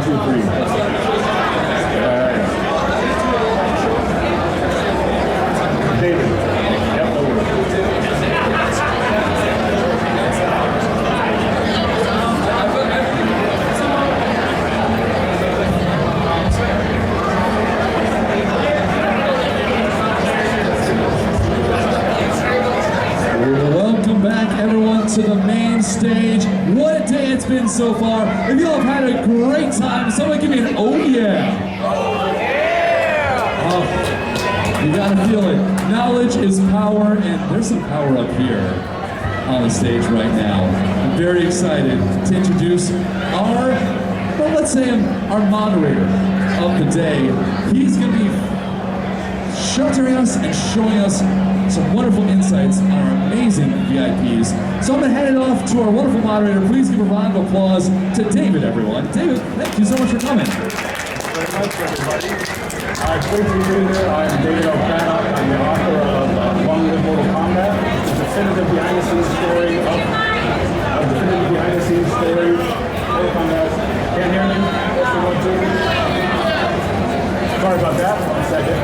2, 3. David. Yep, no worries. Welcome back, everyone, to the main stage. What a day it's been so far. If you all have had a great time, someone give me an oh yeah. Oh yeah! Oh, you gotta feel it. Knowledge is power, and there's some power up here on the stage right now. I'm very excited to introduce our, well, let's say our moderator of the day. He's gonna be sheltering us and showing us some wonderful insights on our amazing VIPs. So I'm going to hand it off to our wonderful moderator. Please give a round of applause to David, everyone. David, thank you so much for coming. Thank you very much, everybody. Great to be here. I'm David Craddock. I'm the author of Long Live Mortal Kombat, the definitive behind-the-scenes story of Mortal Kombat. Can't hear me? Sorry about that. 1 second.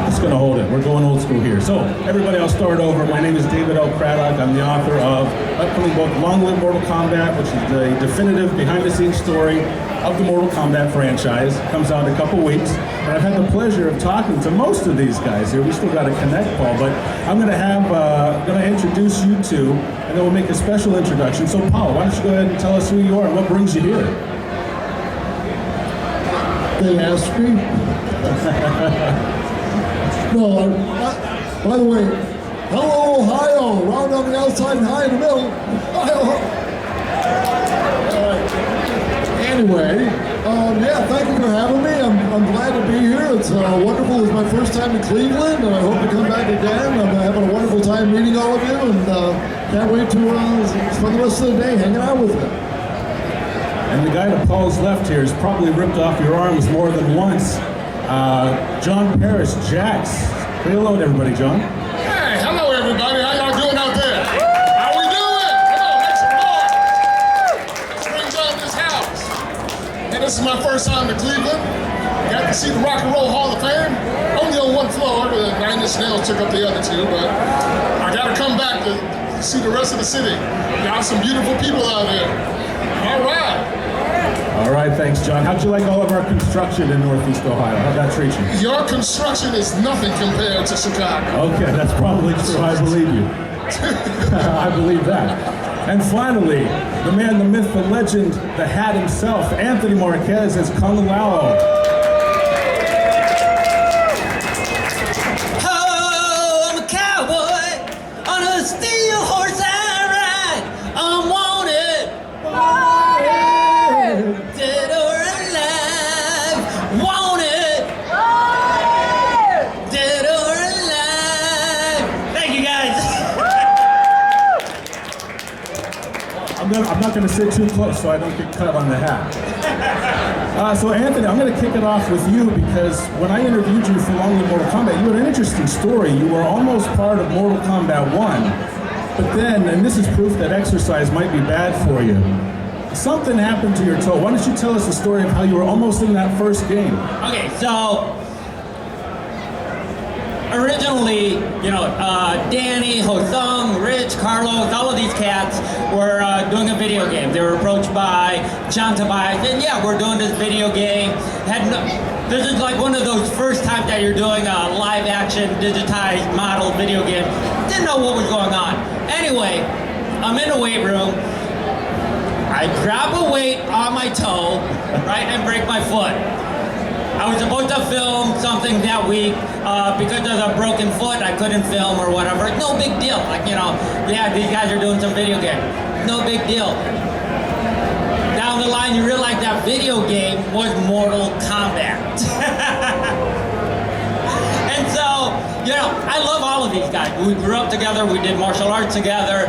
Just gonna hold it. We're going old school here. So, everybody, I'll start over. My name is David L. Craddock. I'm the author of upcoming book Long Live Mortal Kombat, which is the definitive behind-the-scenes story of the Mortal Kombat franchise. Comes out in a couple weeks, and I've had the pleasure of talking to most of these guys here. We still got to connect, Paul, but I'm gonna introduce you two, and then we'll make a special introduction. So, Paul, why don't you go ahead and tell us who you are and what brings you here? They asked me. No, by the way, hello, Ohio, round on the outside and high in the middle. Ohio. Anyway, yeah, thank you for having me. I'm glad to be here. It's wonderful. It's my first time in Cleveland, and I hope to come back again. I'm having a wonderful time meeting all of you, and can't wait to spend the rest of the day hanging out with you. And the guy to Paul's left here has probably ripped off your arms more than once. John Parrish, Jax. Say hello to everybody, John. Hey, hello everybody. How y'all doing out there? How we doing? Come on, make some noise. Spring John this house. And this is my first time to Cleveland. Got to see the Rock and Roll Hall of Fame. Only on one floor. The Nine Inch Nails took up the other two, but I got to come back to see the rest of the city. Got some beautiful people out there. All right. All right, thanks, John. How'd you like all of our construction in Northeast Ohio? How'd that treat you? Your construction is nothing compared to Chicago. Okay, that's probably true. I believe you. I believe that. And finally, the man, the myth, the legend, the hat himself, Anthony Marques as Kung Lao. Oh, I'm a cowboy on a steel horse I ride. I'm wanted. Dead or alive, wanted. Dead or alive. Thank you guys. I'm not going to sit too close so I don't get cut on the hat. So Anthony, I'm going to kick it off with you because when I interviewed you for Long Live Mortal Kombat, you had an interesting story. You were almost part of Mortal Kombat 1, but then, and this is proof that exercise might be bad for you, something happened to your toe. Why don't you tell us the story of how you were almost in that first game? Okay, so originally, Danny, Hosung, Rich, Carlos, all of these cats were doing a video game. They were approached by John Tobias, and yeah, we're doing this video game. This is like one of those first times that you're doing a live action, digitized model video game. Didn't know what was going on. Anyway, I'm in the weight room. I drop a weight on my toe, right, and break my foot. I was supposed to film something that week. Because of a broken foot, I couldn't film or whatever. No big deal. Like, yeah, these guys are doing some video game. No big deal. Down the line, you realize that video game was Mortal Kombat. And so, I love all of these guys. We grew up together, we did martial arts together,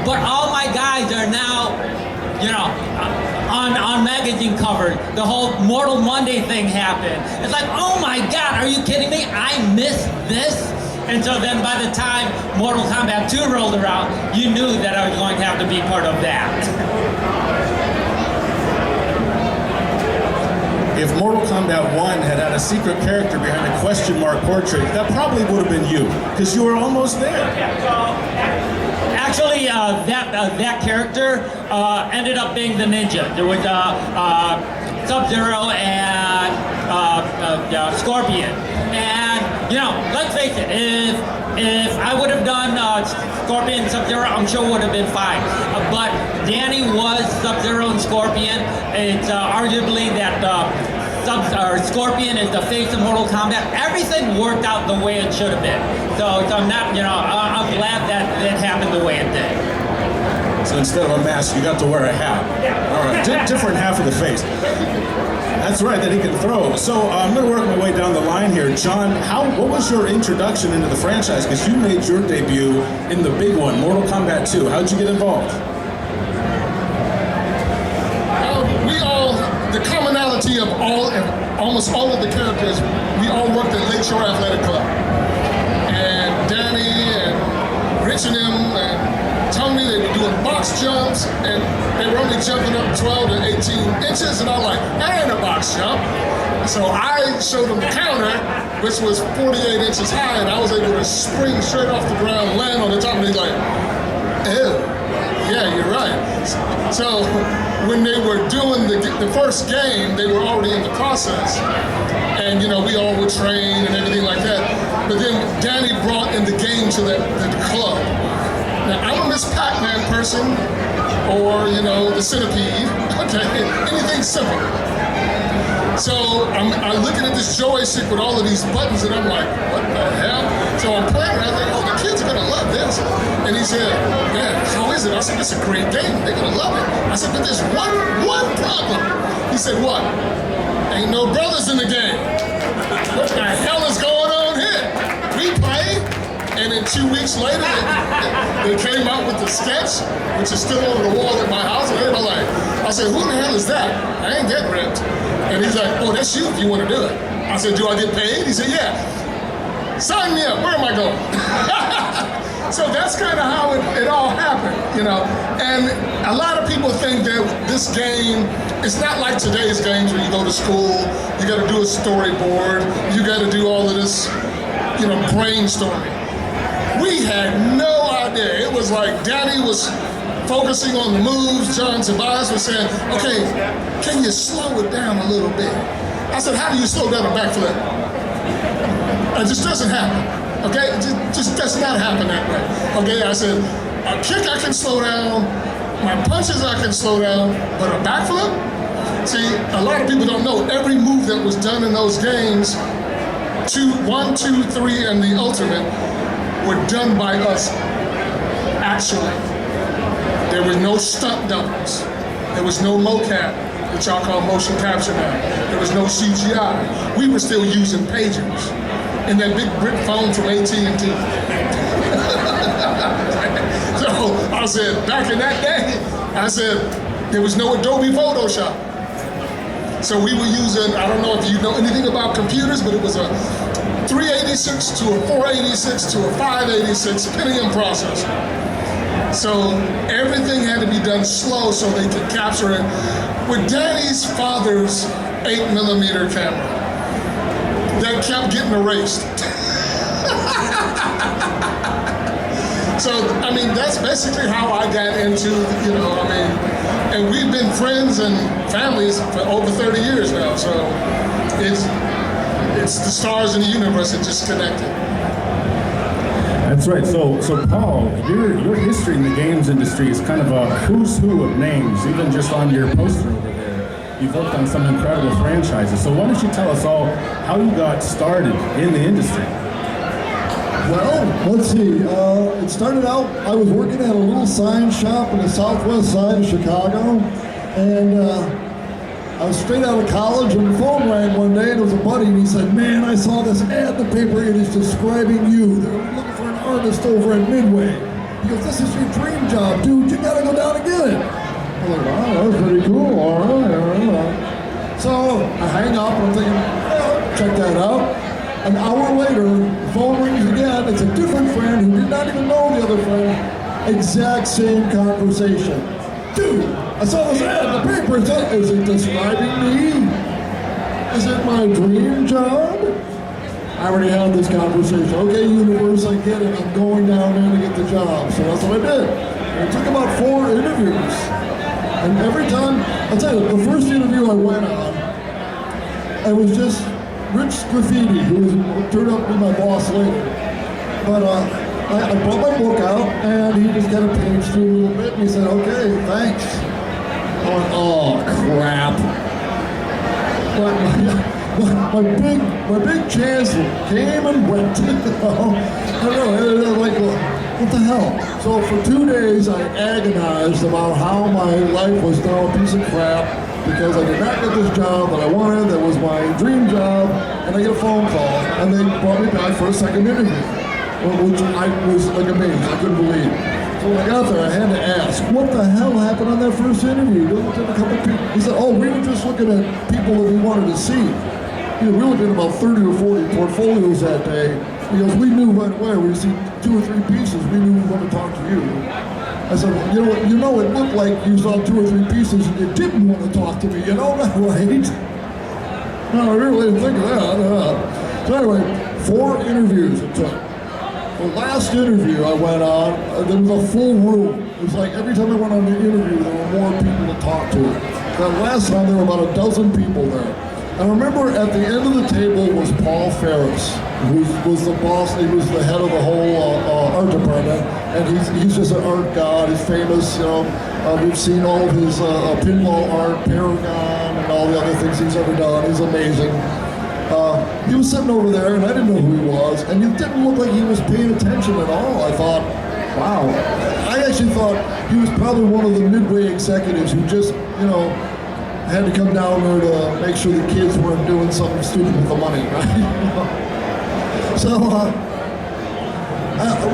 but all my guys are now, on magazine covers. The whole Mortal Monday thing happened. It's like, oh my God, are you kidding me? I missed this. And so then by the time Mortal Kombat 2 rolled around, you knew that I was going to have to be part of that. If Mortal Kombat 1 had had a secret character behind a question mark portrait, that probably would have been you, because you were almost there. Actually, that character ended up being the ninja. There was Sub-Zero and Scorpion. And, you know, let's face it, if I would have done Scorpion and Sub-Zero, I'm sure it would have been fine. But Danny was Sub-Zero and Scorpion. It's arguably that Scorpion is the face of Mortal Kombat. Everything worked out the way it should have been. So I'm not, you know, I'm glad that it happened the way it did. So instead of a mask, you got to wear a hat. All right, different half of the face. That's right, that he can throw. So I'm going to work my way down the line here. John, what was your introduction into the franchise? Because you made your debut in the big one, Mortal Kombat 2. How'd you get involved? The commonality of almost all of the characters, we all worked at Lakeshore Athletic Club. And Danny and Rich and them and Tony, they were doing box jumps, and they were only jumping up 12 to 18 inches, and I'm like, I ain't a box jump. So I showed them the counter, which was 48 inches high, and I was able to spring straight off the ground, land on the top, and he's like, ew. Yeah, you're right. So when they were doing the first game, they were already in the process. And, you know, we all would train and everything like that. But then Danny brought in the game to the club. Now, I'm a Miss Pac-Man person, or, you know, the Centipede, okay, anything simple. So I'm looking at this joystick with all of these buttons, and I'm like, what the hell? So I'm playing, and I think, oh, the kids are gonna love this. And he said, man, how is it? I said, it's a great game, they're gonna love it. I said, but there's one problem. He said, what? Ain't no brothers in the game. What the hell is going on here? We play, and then 2 weeks later, they came out with the sketch, which is still on the wall at my house, and everybody like, I said, who the hell is that? I ain't that ripped. And he's like, oh, that's you if you want to do it. I said, do I get paid? He said, yeah. Sign me up, where am I going? So that's kind of how it all happened, you know. And a lot of people think that this game, it's not like today's games where you go to school, you got to do a storyboard, you got to do all of this, you know, brainstorming. We had no idea. It was like Daddy was focusing on the moves. John Tobias was saying, okay, can you slow it down a little bit? I said, how do you slow down a backflip? It just doesn't happen, okay? It just does not happen that way, okay? I said, a kick I can slow down, my punches I can slow down, but a backflip? See, a lot of people don't know, every move that was done in those games, 1, 2, 3, and the ultimate, were done by us, actually. There was no stunt doubles. There was no mocap, which y'all call motion capture now. There was no CGI. We were still using pagers and that big brick phone from AT&T. So I said, back in that day, I said, there was no Adobe Photoshop. So we were using, I don't know if you know anything about computers, but it was a 386 to a 486 to a 586 Pentium processor. So everything had to be done slow so they could capture it with Danny's father's 8mm camera that kept getting erased. So, I mean, that's basically how I got into, you know, I mean, and we've been friends and families for over 30 years now, so it's the stars in the universe that just connected. That's right. So Paul, your history in the games industry is kind of a who's who of names, even just on your poster over there. You've worked on some incredible franchises. So why don't you tell us all how you got started in the industry? Well, let's see. It started out, I was working at a little sign shop on the southwest side of Chicago, and I was straight out of college, and the phone rang one day, and it was a buddy, and he said, man, I saw this ad in the paper, it is describing you. They're looking for an artist over at Midway. He goes, this is your dream job, dude, you gotta go down and get it. I'm like, wow, that was pretty cool, all right. So I hang up, and I'm thinking, well, check that out. An hour later, phone rings again. It's a different friend who did not even know the other friend. Exact same conversation. Dude, I saw this ad in the paper. Is it describing me? Is it my dream job? I already had this conversation. Okay, universe, I get it. I'm going down there to get the job. So that's what I did. And it took about 4 interviews. And every time, I'll tell you, the first interview I went on, I was just Rich Graffiti, who turned out to be my boss later. But I brought my book out, and he just kind of paged through a little bit, and he said, okay, thanks. I went, oh, crap. My big chance came and went. I don't know, like, what the hell? So for 2 days, I agonized about how my life was now a piece of crap, because I did not get this job that I wanted, that was my dream job, and I get a phone call, and they brought me back for a second interview, which I was like amazed, I couldn't believe. So when I got there, I had to ask, what the hell happened on that first interview? They looked at a couple people, he said, oh, we were just looking at people that we wanted to see. You know, we looked at about 30 or 40 portfolios that day, because we knew right away, we see 2 or 3 pieces, we knew we wanted to talk to you. I said, well, you know, it looked like you saw 2 or 3 pieces and you didn't want to talk to me, you know that, right? No, I really didn't think of that. So anyway, 4 interviews it took. The last interview I went on, there was a full room. It was like every time I went on the interview, there were more people to talk to. That last time, there were about a dozen people there. I remember at the end of the table was Paul Ferris, who was the boss. He was the head of the whole art department, and he's just an art god. He's famous. You know, we've seen all of his pinball art, Paragon, and all the other things he's ever done. He's amazing. He was sitting over there, and I didn't know who he was, and it didn't look like he was paying attention at all. I thought, wow. I actually thought he was probably one of the Midway executives who just, you know, had to come down there to make sure the kids weren't doing something stupid with the money, right? So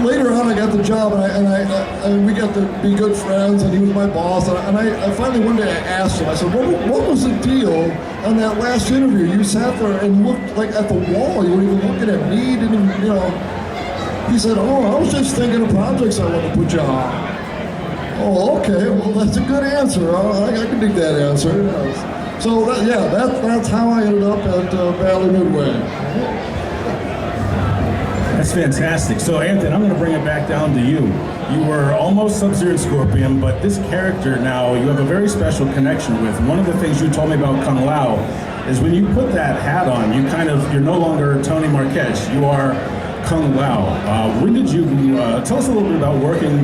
later on, I got the job, and we got to be good friends, and he was my boss. And I finally one day I asked him. I said, "What was the deal on that last interview? You sat there and looked like at the wall. You weren't even looking at me. Didn't even, you know." He said, "Oh, I was just thinking of projects I want to put you on." Oh, okay. Well, that's a good answer. I can dig that answer. So that's how I ended up at Valley Midway. That's fantastic. So, Anthony, I'm going to bring it back down to you. You were almost Sub-Zero and Scorpion, but this character now you have a very special connection with. One of the things you told me about Kung Lao is when you put that hat on, you're no longer Tony Marques. You are Kung Lao. When did you, tell us a little bit about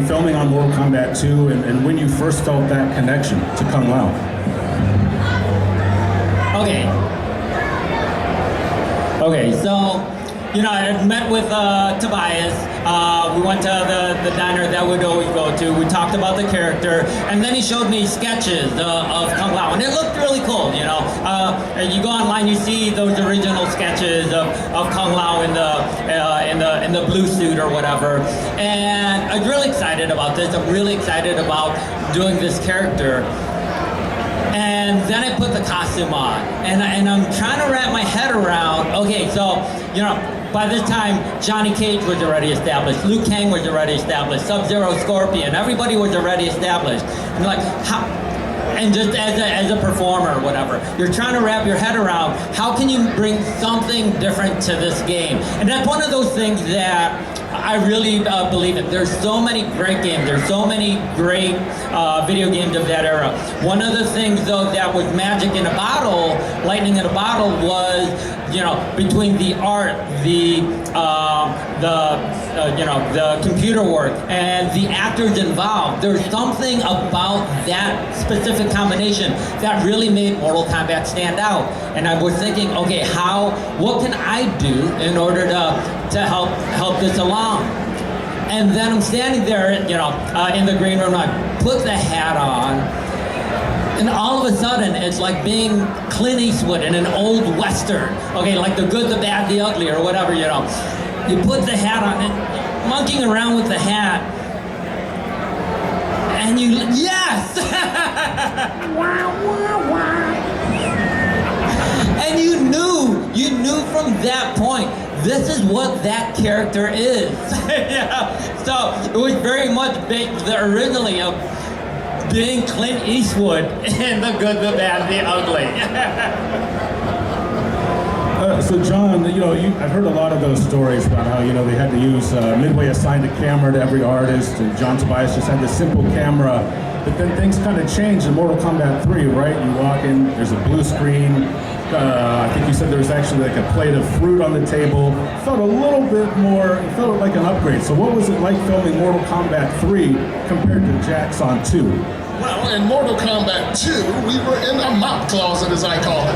filming on Mortal Kombat 2 and when you first felt that connection to Kung Lao? Okay, so, you know, I met with Tobias. We went to the diner that we'd always go to. We talked about the character, and then he showed me sketches of Kung Lao, and it looked really cool. You know, you go online, you see those original sketches of Kung Lao in the blue suit or whatever. And I'm really excited about this. I'm really excited about doing this character. And then I put the costume on, and I'm trying to wrap my head around, okay, so, you know, by this time, Johnny Cage was already established, Liu Kang was already established, Sub-Zero, Scorpion, everybody was already established. And like, how, and just as a performer or whatever, you're trying to wrap your head around, how can you bring something different to this game? And that's one of those things that I really believe in. There's so many great games. There's so many great video games of that era. One of the things, though, that was magic in a bottle, lightning in a bottle, was, you know, between the art, the computer work, and the actors involved. There's something about that specific combination that really made Mortal Kombat stand out. And I was thinking, okay, what can I do in order to help this along? And then I'm standing there, you know, in the green room, I put the hat on, and all of a sudden, it's like being Clint Eastwood in an old Western. Okay, like The Good, the Bad, the Ugly, or whatever, you know. You put the hat on, and monkeying around with the hat, and yes! And you knew from that point, this is what that character is. Yeah. So it was very much based originally of being Clint Eastwood in The Good, the Bad, the Ugly. So John, I've heard a lot of those stories about how, they had to use Midway assigned a camera to every artist, and John Tobias just had this simple camera. But then things kind of changed in Mortal Kombat 3, right? You walk in, there's a blue screen. I think you said there was actually like a plate of fruit on the table. Felt a little bit more, it felt like an upgrade. So what was it like filming Mortal Kombat 3 compared to Jax on 2? Well, in Mortal Kombat 2, we were in a mop closet, as I call it.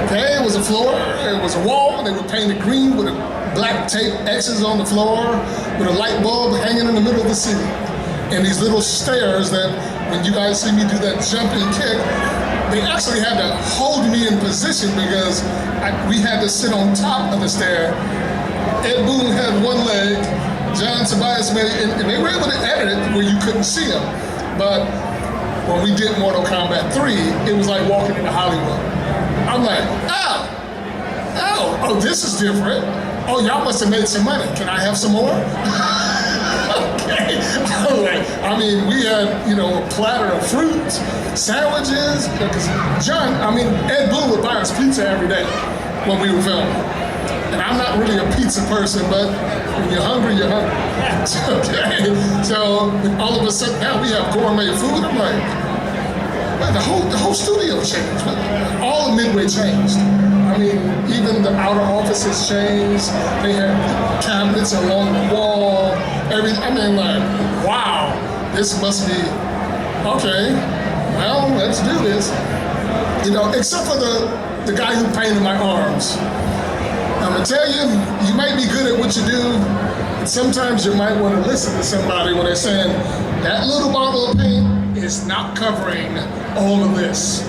Okay, it was a floor, it was a wall, they were painted green with black tape X's on the floor, with a light bulb hanging in the middle of the ceiling. And these little stairs that, when you guys see me do that jumping kick, they actually had to hold me in position because we had to sit on top of the stair. Ed Boon had one leg, John Tobias made it, and they were able to edit it where you couldn't see him. But when we did Mortal Kombat 3, it was like walking into Hollywood. I'm like, oh, this is different. Oh, y'all must have made some money. Can I have some more? Okay. I mean, we had, a platter of fruit, sandwiches. Because Ed Boon would buy us pizza every day when we were filming. And I'm not really a pizza person, but when you're hungry, you're hungry. Okay. So all of a sudden now we have gourmet food. I'm like, man, the whole studio changed. All of Midway changed. I mean, even the outer offices changed. They had cabinets along the wall. Everything. I mean, like, wow, this must be okay. Well, let's do this. Except for the guy who painted my arms. I'm gonna tell you, you might be good at what you do, but sometimes you might want to listen to somebody when they're saying, that little bottle of paint is not covering all of this.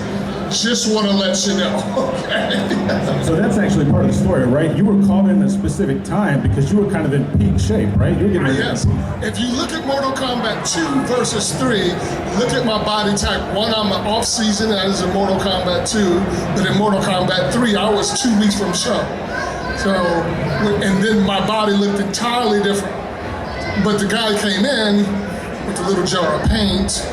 Just want to let you know, okay? So that's actually part of the story, right? You were called in a specific time because you were kind of in peak shape, right? Yes. If you look at Mortal Kombat 2 versus 3, look at my body type. One, I'm an off season, that is in Mortal Kombat 2, but in Mortal Kombat 3, I was 2 weeks from show. So, and then my body looked entirely different. But the guy came in with a little jar of paint.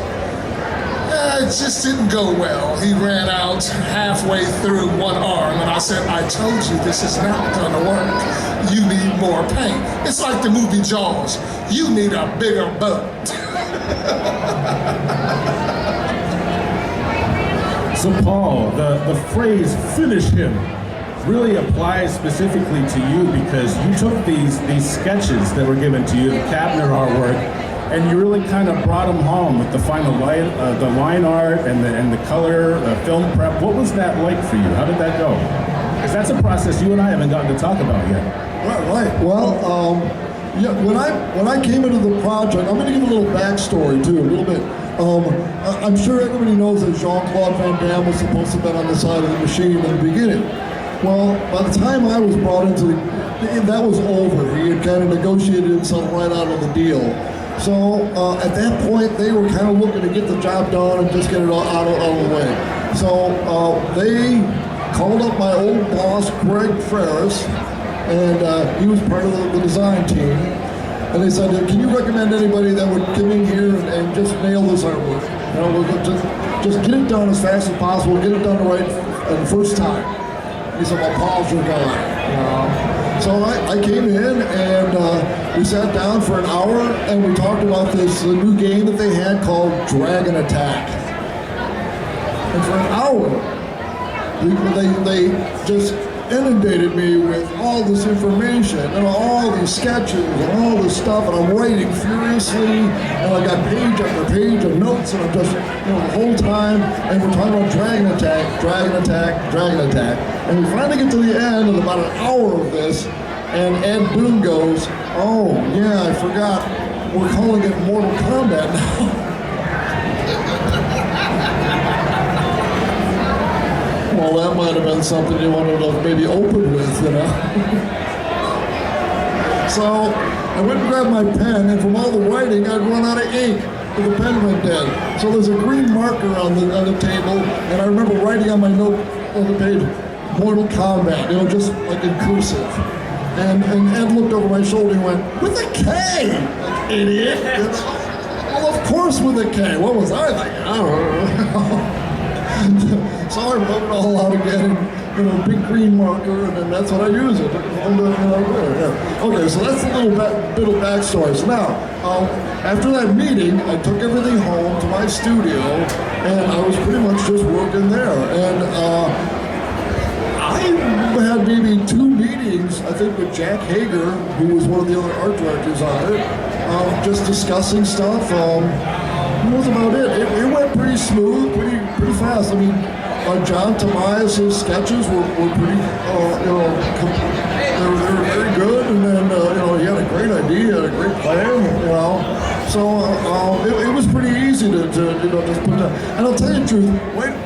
It just didn't go well. He ran out halfway through one arm, and I said, I told you this is not gonna work. You need more paint. It's like the movie Jaws. You need a bigger boat. So Paul, the phrase "finish him" really applies specifically to you because you took these sketches that were given to you, the cabinet artwork, and you really kind of brought them home with the final line, the line art and the color, the film prep. What was that like for you? How did that go? Because that's a process you and I haven't gotten to talk about yet. Right. Well, yeah. When I came into the project, I'm going to give a little backstory too, a little bit. I'm sure everybody knows that Jean-Claude Van Damme was supposed to have been on the side of the machine in the beginning. Well, by the time I was brought into that was over. He had kind of negotiated himself right out of the deal. So at that point, they were kind of looking to get the job done and just get it all out of the way. So they called up my old boss, Greg Ferris, and he was part of the design team. And they said, can you recommend anybody that would come in here and just nail this artwork? Just get it done as fast as possible, get it done right the first time. He said, well, Paul's your guy. So I came in and we sat down for an hour and we talked about this new game that they had called Dragon Attack. And for an hour, they just inundated me with all this information and all these sketches and all this stuff, and I'm writing furiously, and I got page after page of notes, and I'm just, the whole time, and we're talking about Dragon Attack, Dragon Attack, Dragon Attack, and we finally get to the end of about an hour of this, and Ed Boon goes, oh yeah, I forgot, we're calling it Mortal Kombat now. Well, that might have been something you wanted to maybe open with, So I went and grabbed my pen, and from all the writing, I'd run out of ink. The pen went dead. So there's a green marker on the table, and I remember writing on my note on the page, Mortal Kombat, just like in cursive. And Ed looked over my shoulder and went, with a K, like, idiot. Well, of course with a K. What was I thinking? I don't know. So I wrote it all out again, big green marker, and then that's what I use it. Okay, so that's a little bit of backstory. So now, after that meeting, I took everything home to my studio, and I was pretty much just working there. And I had maybe 2 meetings, I think, with Jack Hager, who was one of the other art directors on it, just discussing stuff. That was about it. It went pretty smooth, pretty fast. I mean, John Parrish' sketches were pretty, they were very good, and then he had a great idea, a great plan, So it was pretty easy to just put down. And I'll tell you the truth,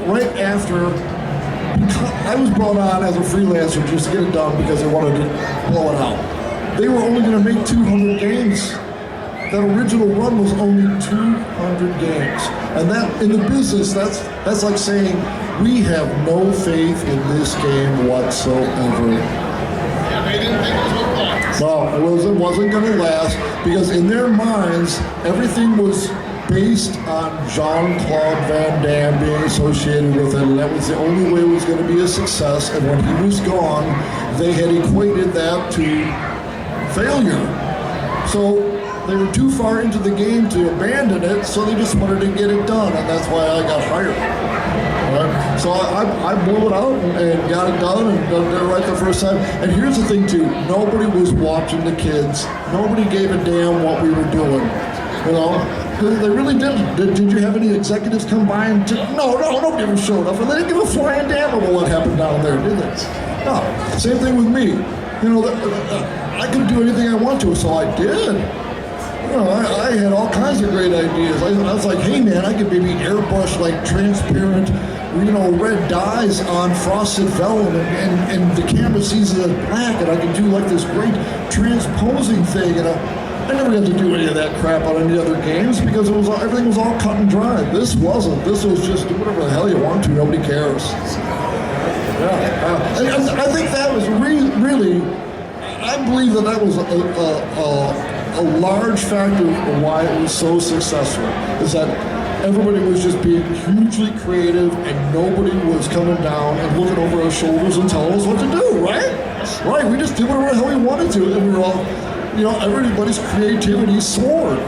right after, because I was brought on as a freelancer just to get it done because they wanted to blow it out. They were only going to make 200 games. That original run was only 200 games. And that, in the business, that's like saying, we have no faith in this game whatsoever. Yeah, they didn't think it was going to last. No, it wasn't going to last, because in their minds, everything was based on Jean-Claude Van Damme being associated with it, and that was the only way it was going to be a success. And when he was gone, they had equated that to failure. So they were too far into the game to abandon it, so they just wanted to get it done, and that's why I got hired. Right? So I blew it out and got it done and did it right the first time. And here's the thing too, nobody was watching the kids. Nobody gave a damn what we were doing. They really didn't. Did you have any executives come by and no, nobody ever showed up. And they didn't give a flying damn about what happened down there, did they? No, same thing with me. I could do anything I want to, so I did. I had all kinds of great ideas. I was like, hey man, I could maybe airbrush like transparent, red dyes on frosted vellum, and the camera sees it as black, and I could do like this great transposing thing. And I never got to do any of that crap on any other games because everything was all cut and dry. This wasn't. This was just do whatever the hell you want to. Nobody cares. Yeah. I think that was really. I believe that was a large factor of why it was so successful, is that everybody was just being hugely creative and nobody was coming down and looking over our shoulders and telling us what to do, right? Right, we just did whatever the hell we wanted to, and we were all, everybody's creativity soared.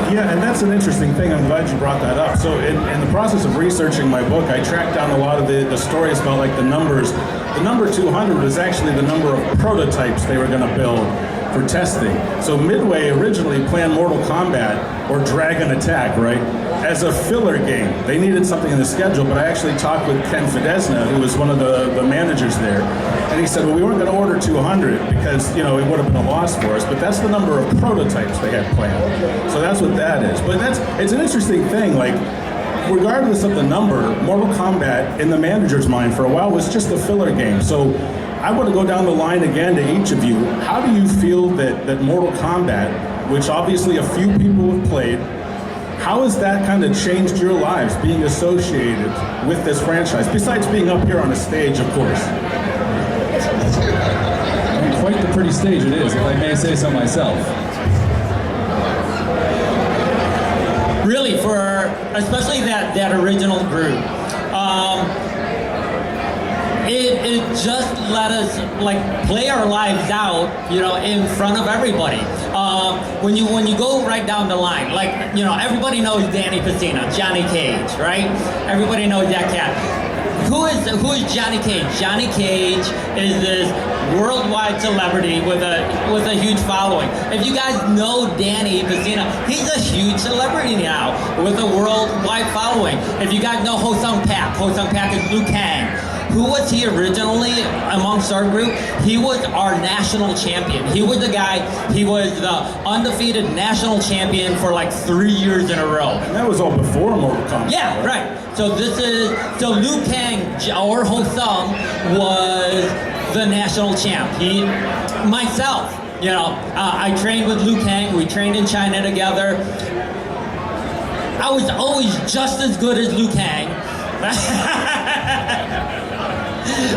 Yeah, and that's an interesting thing. I'm glad you brought that up. So in the process of researching my book, I tracked down a lot of the stories about like the numbers. The number 200 is actually the number of prototypes they were going to build for testing. So Midway originally planned Mortal Kombat, or Dragon Attack, right, as a filler game. They needed something in the schedule, but I actually talked with Ken Fidesna, who was one of the managers there, and he said, well, we weren't going to order 200 because, it would have been a loss for us, but that's the number of prototypes they had planned. So that's what that is. But it's an interesting thing, like, regardless of the number, Mortal Kombat, in the manager's mind for a while, was just a filler game. So I want to go down the line again to each of you. How do you feel that Mortal Kombat, which obviously a few people have played, how has that kind of changed your lives, being associated with this franchise, besides being up here on a stage, of course? Quite the pretty stage it is, if I may say so myself. Really, especially that original group, it just let us play our lives out, in front of everybody. When you go right down the line, everybody knows Danny Pacino, Johnny Cage, right? Everybody knows that cat. Who is Johnny Cage? Johnny Cage is this worldwide celebrity with a huge following. If you guys know Danny Pacino, he's a huge celebrity now with a worldwide following. If you guys know Ho-Sung Pak is Liu Kang. Who was he originally amongst our group? He was our national champion. He was the guy, he was the undefeated national champion for 3 years in a row. And that was all before Mortal Kombat. Yeah, right. So Liu Kang, or Ho-Sung, was the national champ. Myself, I trained with Liu Kang. We trained in China together. I was always just as good as Liu Kang.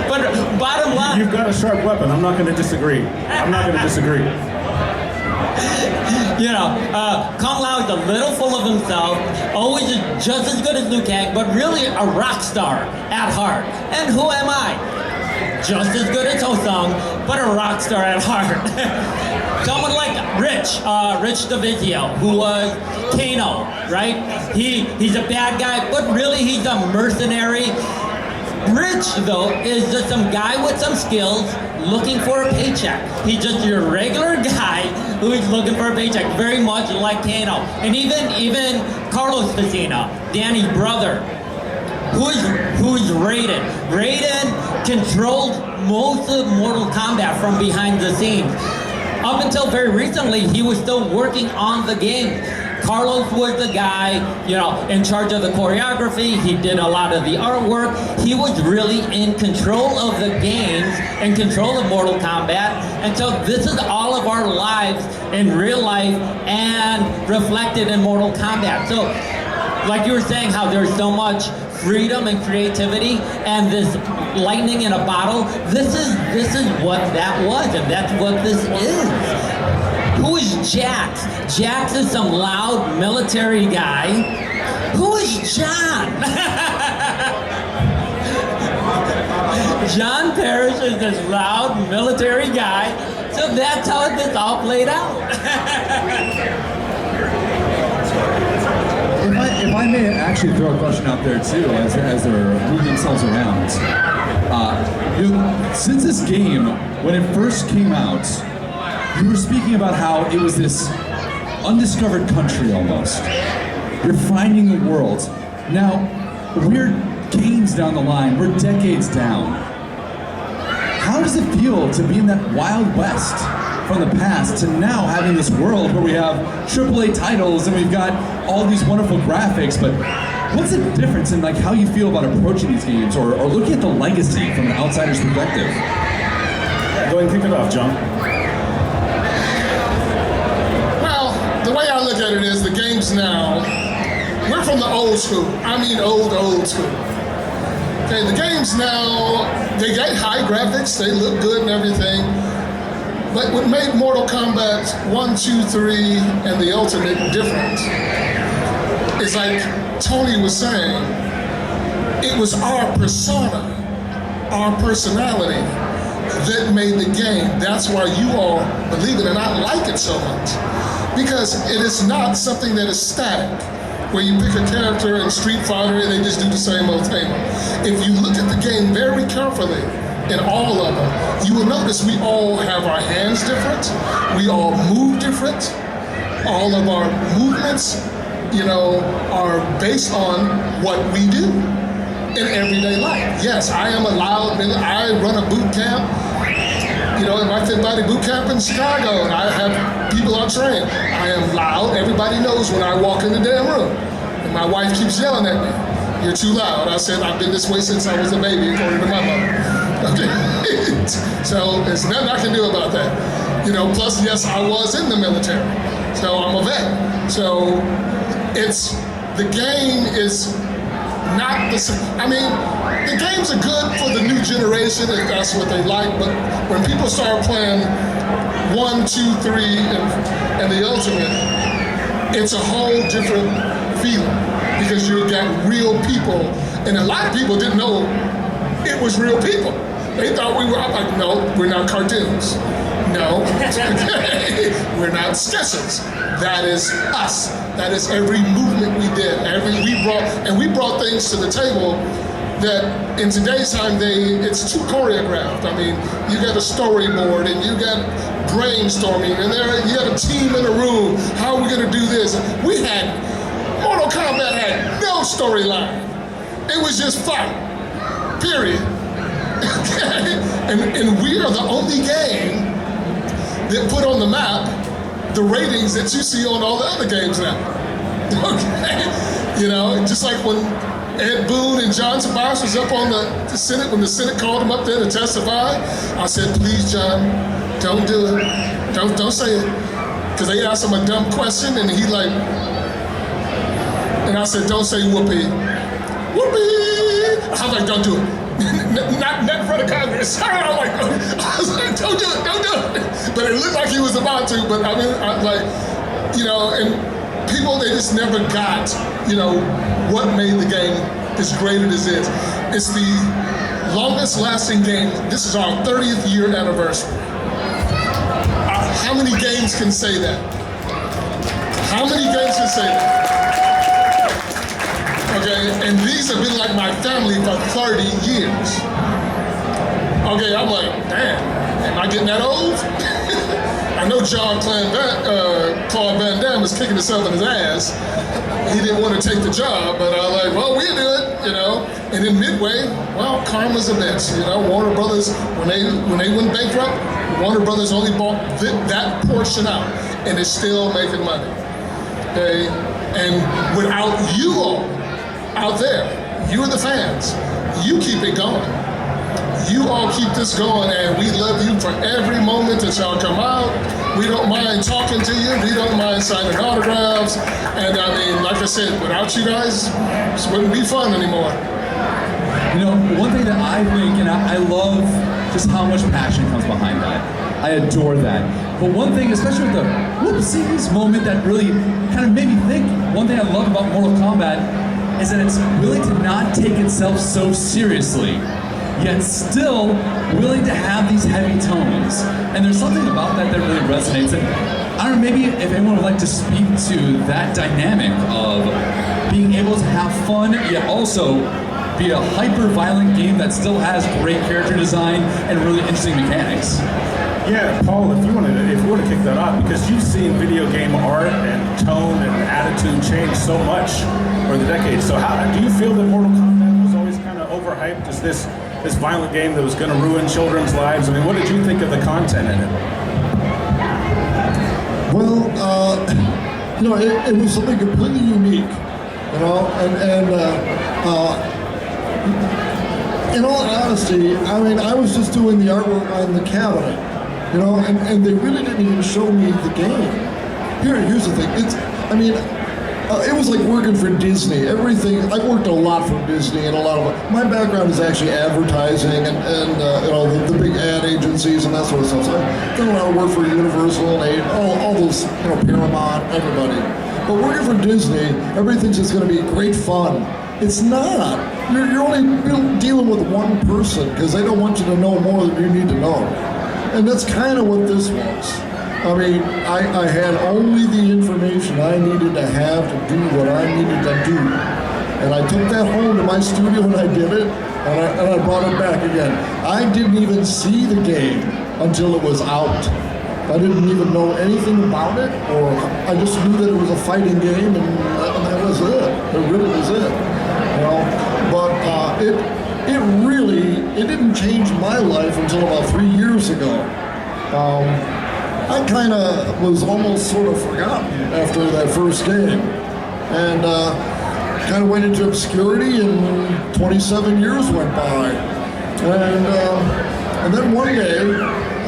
But bottom line, You've got a sharp weapon. I'm not going to disagree. I'm not going to disagree. Kung Lao is a little full of himself, always just as good as Liu Kang, but really a rock star at heart. And who am I? Just as good as Ho Sung, but a rock star at heart. Someone like Rich DeVizio, who was Kano, right? He's a bad guy, but really he's a mercenary. Rich, though, is just some guy with some skills looking for a paycheck. He's just your regular guy who's looking for a paycheck, very much like Kano. And even Carlos Pesina, Danny's brother, who's Raiden. Raiden controlled most of Mortal Kombat from behind the scenes. Up until very recently, he was still working on the game. Carlos was the guy, in charge of the choreography. He did a lot of the artwork. He was really in control of the games, in control of Mortal Kombat. And so this is all of our lives in real life and reflected in Mortal Kombat. So, like you were saying, how there's so much freedom and creativity and this lightning in a bottle. This is what that was, and that's what this is. Who is Jax? Jax is some loud military guy. Who is John? John Parrish is this loud military guy. So that's how this all played out. If I may actually throw a question out there too, as they're moving themselves around. Since this game, when it first came out, you were speaking about how it was this undiscovered country almost. You're finding the world. Now, we're games down the line, we're decades down. How does it feel to be in that Wild West from the past to now having this world where we have AAA titles and we've got all these wonderful graphics, but what's the difference in how you feel about approaching these games or looking at the legacy from an outsider's perspective? Go ahead and kick it off, John. The way I look at it is the games now, we're from the old school. I mean old school. Okay, the games now, they get high graphics, they look good and everything, but what made Mortal Kombat 1, 2, 3, and the Ultimate different is like Tony was saying, it was our persona, our personality that made the game. That's why you all, believe it or not, like it so much. Because it is not something that is static, where you pick a character in Street Fighter and they just do the same old thing. If you look at the game very carefully, in all of them, you will notice we all have our hands different, we all move different, all of our movements, are based on what we do in everyday life. Yes, I am I run a boot camp, in my Fit Body boot camp in Chicago, and I have people on train. I am loud. Everybody knows when I walk in the damn room. And my wife keeps yelling at me, "You're too loud." I said, "I've been this way since I was a baby, according to my mother." Okay. So there's nothing I can do about that. Plus, yes, I was in the military. So I'm a vet. So the game is not the same. I mean, the games are good for the new generation if that's what they like, but when people start playing 1, 2, 3, and the Ultimate, it's a whole different feeling because you got real people, and a lot of people didn't know it was real people. They thought I'm like, no, we're not cartoons. No, we're not sketches. That is us. That is every movement we did. We brought things to the table that in today's time it's too choreographed. I mean, you got a storyboard and you got brainstorming and you had a team in a room. How are we gonna do this? Mortal Kombat had no storyline. It was just fight, period. And we are the only game that put on the map the ratings that you see on all the other games now. Okay, just like when Ed Boon and John Parrish was up on the Senate, when the Senate called him up there to testify, I said, please, John, don't do it. Don't say it. Because they asked him a dumb question and he and I said, don't say whoopee. Whoopee! I was like, don't do it. not in front of Congress. Sorry, I was like, don't do it. But it looked like he was about to. But I mean, I'm like, and people, they just never got, what made the game as great as it is. It's the longest lasting game. This is our 30th year anniversary. How many games can say that? How many games can say that? Okay, and these have been like my family for 30 years. Okay, I'm like, damn, am I getting that old? I know Claude Van Damme was kicking himself in his ass. He didn't want to take the job, but I was like, well, we'll do it, And then midway, well, karma's a bitch, Warner Brothers, when they went bankrupt, Warner Brothers only bought that portion out, and it's still making money. Okay, and without you all out there, you're the fans, you keep it going. You all keep this going, and we love you for every moment that y'all come out. We don't mind talking to you. We don't mind signing autographs. And I mean, like I said, without you guys, this wouldn't be fun anymore. One thing that I think, and I love just how much passion comes behind that. I adore that. But one thing, especially with the whoopsies moment that really kind of made me think, one thing I love about Mortal Kombat is that it's willing to not take itself so seriously, yet still willing to have these heavy tones. And there's something about that that really resonates. And I don't know, maybe if anyone would like to speak to that dynamic of being able to have fun, yet also be a hyper-violent game that still has great character design and really interesting mechanics. Yeah, Paul, if you want to kick that off, because you've seen video game art and tone and attitude change so much over the decades. So how do you feel that Mortal Kombat was always kind of overhyped as this violent game that was going to ruin children's lives? I mean, what did you think of the content in it? Well, it was something completely unique, and in all honesty, I mean, I was just doing the artwork on the cabinet, and they really didn't even show me the game. Here's the thing, it was like working for Disney. Everything, I worked a lot for Disney, and my background is actually advertising and the big ad agencies and that sort of stuff. So I've done a lot of work for Universal and all those, Paramount, everybody. But working for Disney, everything's just going to be great fun. It's not. You're only dealing with one person because they don't want you to know more than you need to know. And that's kind of what this was. I mean, I had only the information I needed to have to do what I needed to do. And I took that home to my studio and I did it, and I brought it back again. I didn't even see the game until it was out. I didn't even know anything about it, or I just knew that it was a fighting game, and that was it. It really was it. But it didn't change my life until about 3 years ago. I kind of was almost sort of forgotten after that first game, and kind of went into obscurity, and 27 years went by. And then one day,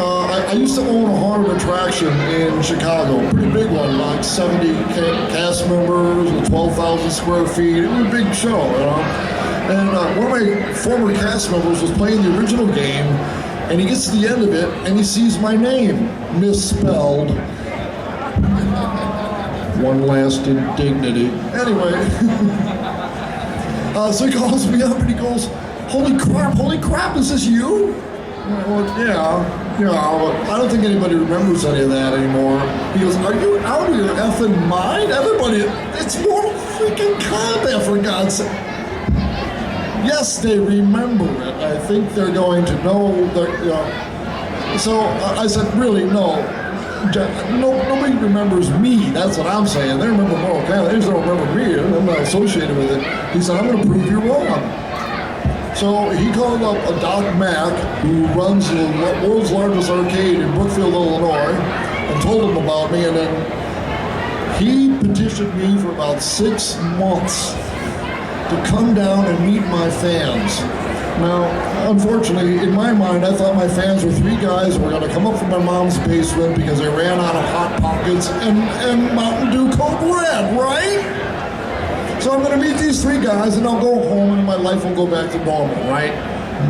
I used to own a haunted attraction in Chicago, a pretty big one, like 70 cast members and 12,000 square feet. It was a big show, And one of my former cast members was playing the original game, and he gets to the end of it, and he sees my name misspelled. One last indignity. Anyway, so he calls me up and he goes, holy crap, is this you? Well, yeah, I don't think anybody remembers any of that anymore. He goes, are you out of your effing mind? Everybody, it's Mortal freaking Kombat, for God's sake. Yes, they remember it. I think they're going to know that, So I said, really, no. Nobody remembers me. That's what I'm saying. They remember Mortal Kombat. They just don't remember me. I'm not associated with it. He said, I'm going to prove you wrong. So he called up a Doc Mack, who runs the world's largest arcade in Brookfield, Illinois, and told him about me, and then he petitioned me for about 6 months to come down and meet my fans. Now, unfortunately, in my mind, I thought my fans were 3 guys who were going to come up from my mom's basement because they ran out of Hot Pockets and Mountain Dew Coke Red, right? So I'm going to meet these 3 guys, and I'll go home, and my life will go back to normal, right?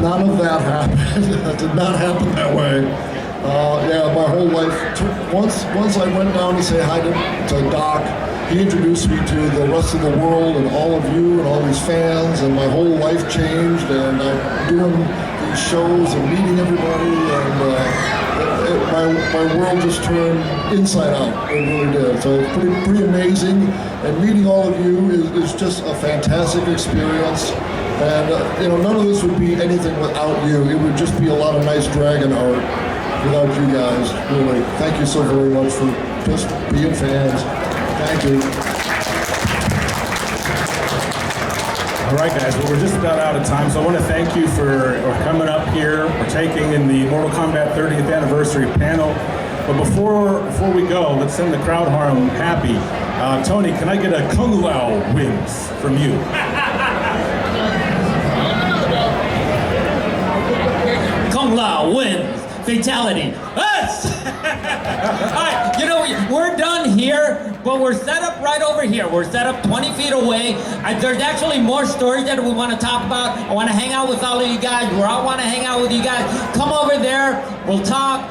None of that happened. That did not happen that way. Yeah, my whole life. Once I went down to say hi to Doc, he introduced me to the rest of the world and all of you and all these fans, and my whole life changed. And I'm doing these shows and meeting everybody, and my world just turned inside out. It really did. So it's pretty amazing. And meeting all of you is just a fantastic experience. And none of this would be anything without you. It would just be a lot of nice dragon art without you guys. Really, thank you so very much for just being fans. Thank you. All right, guys, well, we're just about out of time, so I want to thank you for coming up here, partaking in the Mortal Kombat 30th anniversary panel. But before we go, let's send the crowd home happy. Tony, can I get a Kung Lao wins from you? Kung Lao wins. Fatality. Us! All right, we're done here, but we're set up right over here. We're set up 20 feet away. There's actually more stories that we want to talk about. I want to hang out with all of you guys. We all want to hang out with you guys. Come over there. We'll talk.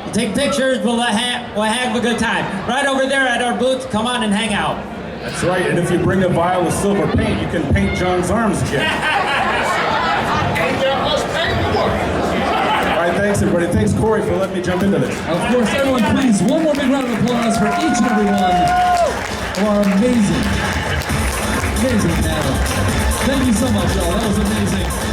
We'll take pictures. We'll have a good time. Right over there at our booth. Come on and hang out. That's right, and if you bring a vial of silver paint, you can paint John's arms again. All right, thanks everybody. Thanks Corey for letting me jump into this. Of course, everyone, please, one more big round of applause for each and every one of our amazing panel. Thank you so much, y'all. That was amazing.